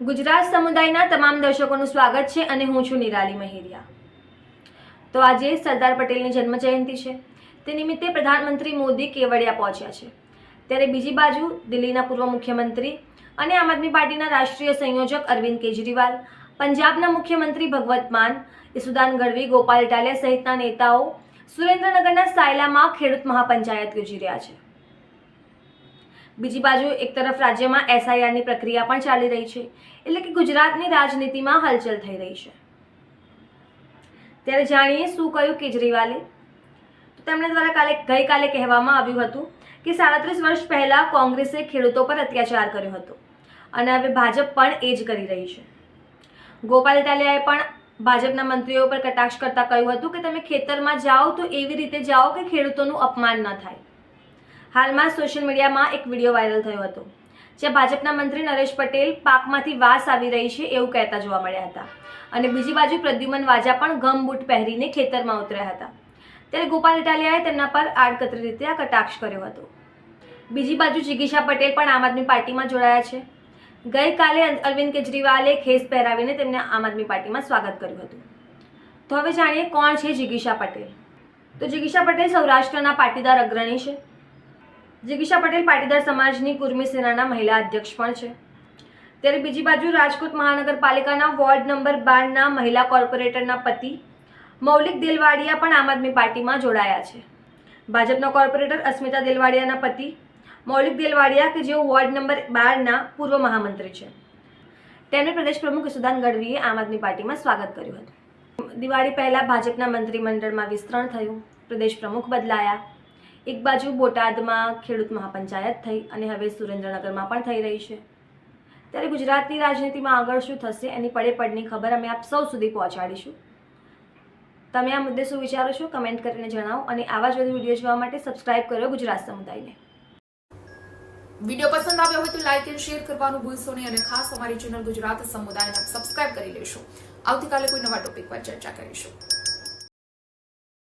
ગુજરાત સમુદાયના તમામ દર્શકોનું સ્વાગત છે અને હું છું નિરાલી મહેરિયા। તો આજે સરદાર પટેલની જન્મજયંતિ છે, તે નિમિત્તે પ્રધાનમંત્રી મોદી કેવડિયા પહોંચ્યા છે। ત્યારે બીજી બાજુ દિલ્હીના પૂર્વ મુખ્યમંત્રી અને આમ આદમી પાર્ટીના રાષ્ટ્રીય સંયોજક અરવિંદ કેજરીવાલ, પંજાબના મુખ્યમંત્રી ભગવત માન, ઈસુદાન ગઢવી, ગોપાલ ઇટાલિયા સહિતના નેતાઓ સુરેન્દ્રનગરના સાયલામાં ખેડૂત મહાપંચાયત યોજી રહ્યા છે। બીજી બાજુ એક તરફ રાજ્યમાં એસઆઈઆરની પ્રક્રિયા પણ ચાલી રહી છે, એટલે કે ગુજરાતની રાજનીતિમાં હલચલ થઈ રહી છે। ત્યારે જાણીએ શું કહ્યું કેજરીવાલે। તો તેમણે દ્વારા ગઈકાલે કહેવામાં આવ્યું હતું કે 37 વર્ષ પહેલા કોંગ્રેસે ખેડૂતો પર અત્યાચાર કર્યો હતો અને હવે ભાજપ પણ એ જ કરી રહી છે। ગોપાલ ઇટાલિયાએ પણ ભાજપના મંત્રીઓ પર કટાક્ષ કરતા કહ્યું હતું કે તમે ખેતરમાં જાઓ તો એવી રીતે જાઓ કે ખેડૂતોનું અપમાન ન થાય। હાલમાં સોશિયલ મીડિયામાં એક વિડીયો વાયરલ થયો હતો, જ્યાં ભાજપના મંત્રી નરેશ પટેલ પાકમાંથી વાસ આવી રહી છે એવું કહેતા જોવા મળ્યા હતા અને બીજી બાજુ પ્રદ્યુમન વાજા પણ ગમબૂટ પહેરીને ખેતરમાં ઉતર્યા હતા। ત્યારે ગોપાલ ઇટાલિયાએ તેમના પર આડકતરી રીતે આ કટાક્ષ કર્યો હતો। બીજી બાજુ જિગીશા પટેલ પણ આમ આદમી પાર્ટીમાં જોડાયા છે। ગઈકાલે અરવિંદ કેજરીવાલે ખેસ પહેરાવીને તેમને આમ આદમી પાર્ટીમાં સ્વાગત કર્યું હતું। તો હવે જાણીએ કોણ છે જિગીશા પટેલ। તો જિગીશા પટેલ સૌરાષ્ટ્રના પાટીદાર અગ્રણી છે। જિગીશા પટેલ પાટીદાર સમાજની કુર્મી સેનાના મહિલા અધ્યક્ષ પણ છે। ત્યારે બીજી બાજુ રાજકોટ મહાનગરપાલિકાના વોર્ડ નંબર 12ના મહિલા કોર્પોરેટરના પતિ મૌલિક દેલવાડિયા પણ આમ આદમી પાર્ટીમાં જોડાયા છે। ભાજપના કોર્પોરેટર અસ્મિતા દેલવાડિયાના પતિ મૌલિક દેલવાડિયા, કે જેઓ વોર્ડ નંબર 12ના પૂર્વ મહામંત્રી છે, તેમણે પ્રદેશ પ્રમુખ ઈસુદાન ગઢવીએ આમ આદમી પાર્ટીમાં સ્વાગત કર્યું હતું। દિવાળી પહેલા ભાજપના મંત્રીમંડળમાં વિસ્તરણ થયું, પ્રદેશ પ્રમુખ બદલાયા। એક બાજુ બોટાદમાં ખેડૂત મહાપંચાયત થઈ અને હવે સુરેન્દ્રનગરમાં પણ થઈ રહી છે। ત્યારે ગુજરાતની રાજનીતિમાં આગળ શું થશે એની પડેપડની ખબર અમે આપ સૌ સુધી પહોંચાડીશું। તમે આ મુદ્દે શું વિચારો છો કમેન્ટ કરીને જણાવો અને આવા જ વધુ વિડીયો જોવા માટે સબસ્ક્રાઇબ કરો ગુજરાત સમુદાયને। વિડીયો પસંદ આવ્યો હોય તો લાઈક અને શેર કરવાનું ભૂલશો નહીં અને ખાસ અમારી ચેનલ ગુજરાત સમુદાયને સબસ્ક્રાઇબ કરી લેશો। આવતીકાલે કોઈ નવા ટોપિક પર ચર્ચા કરીશું।